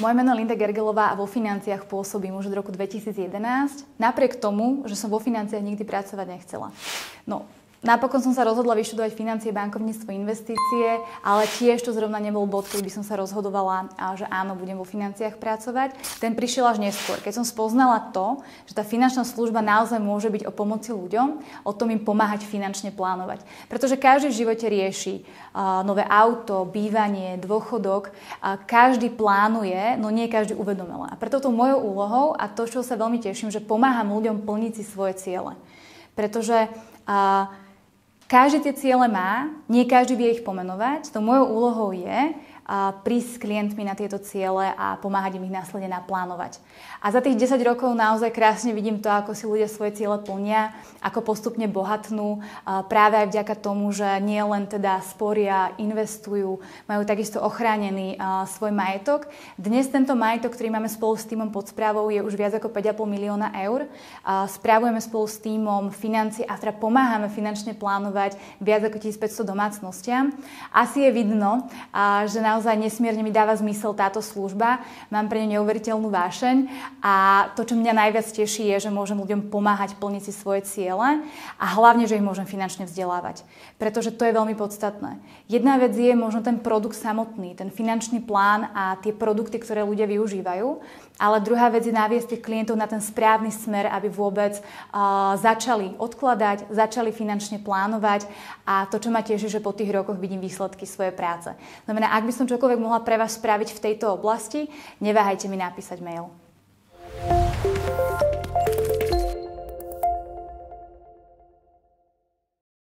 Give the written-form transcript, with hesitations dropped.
Moje meno je Linda Gergelová a vo financiách pôsobím už od roku 2011, napriek tomu, že som vo financiách nikdy pracovať nechcela. No, napokon som sa rozhodla vyštudovať financie, bankovníctvo, investície, ale tiež to zrovna nebol bod, kedy by som sa rozhodovala, že áno, budem vo financiách pracovať. Ten prišiel až neskôr, keď som spoznala to, že tá finančná služba naozaj môže byť o pomoci ľuďom, o tom im pomáhať finančne plánovať. Pretože každý v živote rieši nové auto, bývanie, dôchodok, každý plánuje, no nie každý uvedomele. A preto tou mojou úlohou a to, čo sa veľmi teším, že pomáham ľuďom plniť si svoje ciele. Pretože každý tie ciele má, nie každý vie ich pomenovať. To mojou úlohou je prísť s klientmi na tieto ciele a pomáhať im ich následne naplánovať. A za tých 10 rokov naozaj krásne vidím to, ako si ľudia svoje ciele plnia, ako postupne bohatnú, práve aj vďaka tomu, že nie len teda sporia, investujú, majú takisto ochránený svoj majetok. Dnes tento majetok, ktorý máme spolu s týmom pod správou, je už viac ako 5,5 milióna eur. Správujeme spolu s týmom financie a teda pomáhame finančne plánovať viac ako 1500 domácnostiam. Asi je vidno, že naozaj nesmierne mi dáva zmysel táto služba. Mám pre ňu neuveriteľnú vášeň a to, čo mňa najviac teší, je, že môžem ľuďom pomáhať plniť si svoje ciele a hlavne, že ich môžem finančne vzdelávať. Pretože to je veľmi podstatné. Jedna vec je možno ten produkt samotný, ten finančný plán a tie produkty, ktoré ľudia využívajú, ale druhá vec je naviesť tých klientov na ten správny smer, aby vôbec začali odkladať, začali finančne plánovať a to, čo ma teší, že po tých rokoch vidím výsledky svojej práce. Znamená, ak by som čokoľvek mohla pre vás spraviť v tejto oblasti, neváhajte mi napísať mail.